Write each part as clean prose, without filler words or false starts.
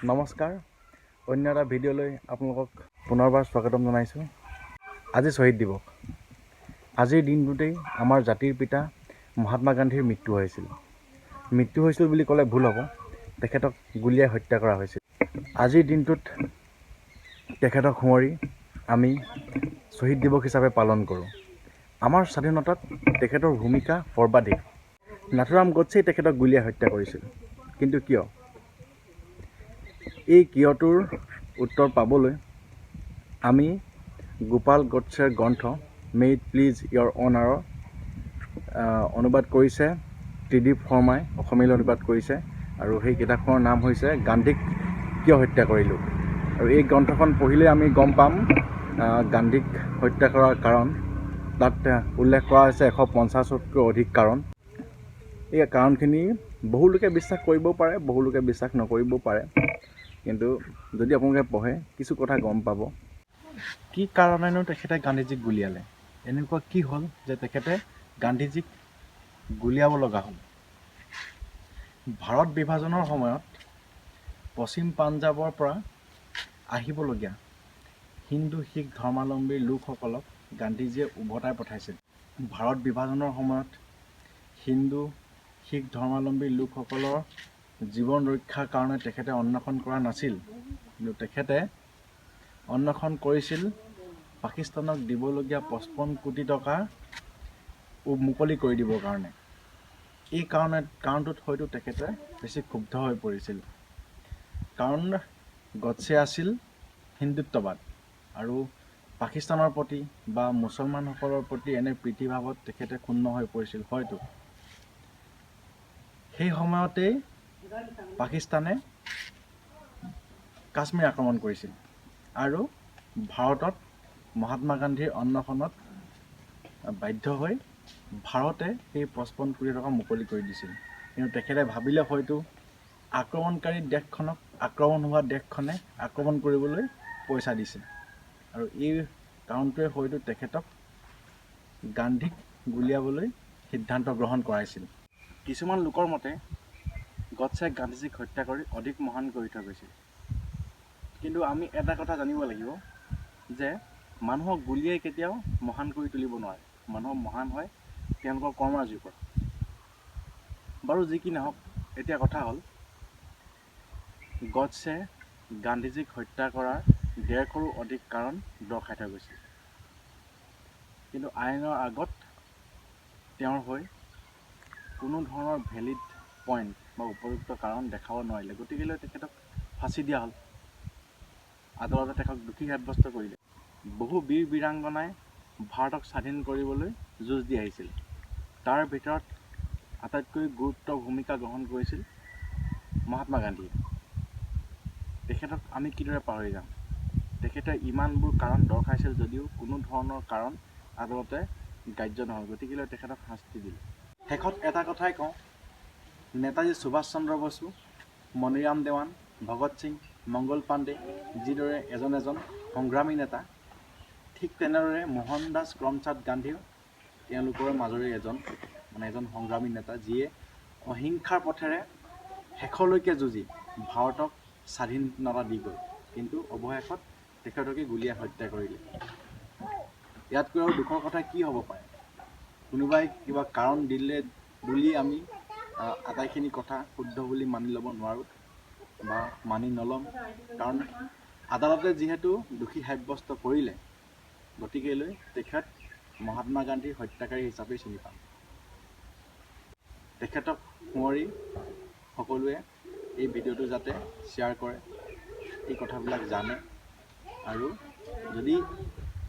নমস্কাৰ, অন্য এটা ভিডিঅ'লৈ আপোনালোকক পুনৰবাৰ স্বাগতম জনাইছোঁ। আজি শ্বহীদ দিৱস। আজিৰ দিনটোতেই আমাৰ জাতিৰ পিতা মহাত্মা গান্ধীৰ মৃত্যু হৈছিল বুলি ক'লে ভুল হ'ব। তেখেতক গুলীয়াই হত্যা কৰা হৈছিল। আজিৰ দিনটোত তেখেতক সুঁৱৰি আমি শ্বহীদ দিৱস হিচাপে পালন কৰোঁ। আমাৰ স্বাধীনতাত তেখেতৰ ভূমিকা সৰ্বাধিক। নাথুৰাম গডছেই তেখেতক গুলীয়াই হত্যা কৰিছিল। কিন্তু কিয়? এই কিয়টোৰ উত্তৰ পাবলৈ আমি গোপাল গডছেৰ গ্ৰন্থ মে ইট প্লিজ ইয়ৰ অনাৰৰ অনুবাদ কৰিছে ত্ৰিদীপ শৰ্মাই, অসমীয়ালৈ অনুবাদ কৰিছে, আৰু সেই কিতাপখনৰ নাম হৈছে গান্ধীক কিয় হত্যা কৰিলোঁ। আৰু এই গ্ৰন্থখন পঢ়িলে আমি গম পাম গান্ধীক হত্যা কৰাৰ কাৰণ। তাত উল্লেখ কৰা হৈছে 150তকৈ অধিক কাৰণ। এই কাৰণখিনি বহু লোকে বিশ্বাস কৰিবও পাৰে, বহু লোকে বিশ্বাস নকৰিবও পাৰে। কিন্তু যদি আপোনালোকে পঢ়ে কিছু কথা গম পাব। কি কাৰণেনো তেখেতে গান্ধীজীক গুলীয়ালে? এনেকুৱা কি হ'ল যে তেখেতে গান্ধীজীক গুলীয়াব লগা হ'ল? ভাৰত বিভাজনৰ সময়ত পশ্চিম পাঞ্জাৱৰ পৰা আহিবলগীয়া হিন্দু শিখ ধৰ্মাৱলম্বীৰ লোকসকলক গান্ধীজীয়ে উভতাই পঠাইছিল। ভাৰত বিভাজনৰ সময়ত হিন্দু শিখ ধৰ্মাৱলম্বী লোকসকলৰ জীৱন ৰক্ষাৰ কাৰণে তেখেতে অন্বেষণ কৰা নাছিল, কিন্তু তেখেতে অন্বেষণ কৰিছিল পাকিস্তানক দিবলগীয়া 55 কোটি টকা মুকলি কৰি দিবৰ কাৰণে। এই কাৰণটোত হয়তো তেখেতে বেছি ক্ষুব্ধ হৈ পৰিছিল, কাৰণ গডছে আছিল হিন্দুত্ববাদ, আৰু পাকিস্তানৰ প্ৰতি বা মুছলমানসকলৰ প্ৰতি এনে প্ৰীতিভাৱত তেখেতে ক্ষুণ্ণ হৈ পৰিছিল। হয়তো সেই সময়তেই পাকিস্তানে কাশ্মীৰ আক্ৰমণ কৰিছিল আৰু ভাৰতত মহাত্মা গান্ধীৰ অন্বেষণত বাধ্য হৈ ভাৰতে সেই 55 কোটি টকা মুকলি কৰি দিছিল। কিন্তু তেখেতে ভাবিলে হয়তো আক্ৰমণকাৰী দেশখনক, আক্ৰমণ হোৱা দেশখনে আক্ৰমণ কৰিবলৈ পইচা দিছে, আৰু এই কাৰণটোৱে হয়তো তেখেতক গান্ধীক গুলীয়াবলৈ সিদ্ধান্ত গ্ৰহণ কৰাইছিল। কিছুমান লোকৰ মতে গডছে গান্ধীজীক হত্যা কৰি অধিক মহান কৰি থৈ গৈছিল। কিন্তু আমি এটা কথা জানিব লাগিব যে মানুহক গুলীয়াই কেতিয়াও মহান কৰি তুলিব নোৱাৰে। মানুহ মহান হয় তেওঁলোকৰ কৰ্মৰাজিৰ পৰা। বাৰু যি কি নহওক, এতিয়া কথা হ'ল গডছে গান্ধীজীক হত্যা কৰাৰ 150ৰো অধিক কাৰণ দৰ্শাই থৈ গৈছিল। কিন্তু আইনৰ আগত তেওঁৰ হৈ কোনো ধৰণৰ ভেলিড পইণ্ট বা উপযুক্ত কাৰণ দেখাব নোৱাৰিলে, গতিকেলৈ তেখেতক ফাঁচি দিয়া হ'ল। আদালতে তেখেতক দোষী সাব্যস্ত কৰিলে। বহু বীৰ বীৰাংগনাই ভাৰতক স্বাধীন কৰিবলৈ যুঁজ দি আহিছিল। তাৰ ভিতৰত আটাইতকৈ গুৰুত্ব ভূমিকা গ্ৰহণ কৰিছিল মহাত্মা গান্ধীয়ে। তেখেতক আমি কিদৰে পাহৰি যাম? তেখেতে ইমানবোৰ কাৰণ দৰ্শাইছিল যদিও কোনো ধৰণৰ কাৰণ আদালতে গ্ৰাহ্য নহ'ল, গতিকেলৈ তেখেতক শাস্তি দিলে। শেষত এটা কথাই কওঁ, নেতাজী সুভাষ চন্দ্ৰ বসু, মণিৰাম দেৱান, ভগত সিং, মংগল পাণ্ডে যিদৰে এজন সংগ্ৰামী নেতা, ঠিক তেনেদৰে মোহনদাস কৰমচাঁদ গান্ধীও তেওঁলোকৰ মাজৰে এজন সংগ্ৰামী নেতা, যিয়ে অহিংসাৰ পথেৰে শেষলৈকে যুঁজি ভাৰতক স্বাধীনতা দি গ'ল, কিন্তু অৱশেষত তেখেতকে গুলীয়াই হত্যা কৰিলে। ইয়াতকৈ আৰু দুখৰ কথা কি হ'ব পাৰে? কোনোবাই কিবা কাৰণ দিলে বুলি আমি আটাইখিনি কথা শুদ্ধ বুলি মানি ল'ব নোৱাৰোঁ বা মানি নল'ম, কাৰণ আদালতে যিহেতু দোষী সাব্যস্ত কৰিলে, গতিকেলৈ তেখেত মহাত্মা গান্ধীৰ হত্যাকাৰী হিচাপে চিনি পাম। তেখেতক সুঁৱৰি সকলোৱে এই ভিডিঅ'টো যাতে শ্বেয়াৰ কৰে, এই কথাবিলাক জানে, আৰু যদি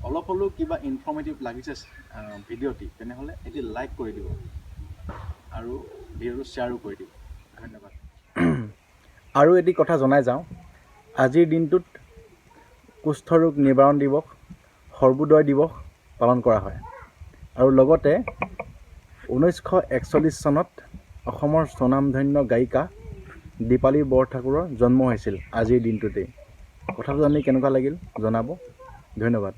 অলপ হ'লেও কিবা ইনফৰ্মেটিভ লাগিছে ভিডিঅ'টি, তেনেহ'লে এটি লাইক কৰি দিব আৰু ভিডিঅ'টো শ্বেয়াৰো কৰি দিব। ধন্যবাদ। আৰু এটি কথা জনাই যাওঁ, আজিৰ দিনটোত কুষ্ঠৰোগ নিবাৰণ দিৱস, সৰ্বোদয় দিৱস পালন কৰা হয়। আৰু লগতে 1941 চনত অসমৰ স্বনামধন্য গায়িকা দীপালী বৰঠাকুৰৰ জন্ম হৈছিল আজিৰ দিনটোতেই। কথাটো জানি কেনেকুৱা লাগিল জনাব। ধন্যবাদ।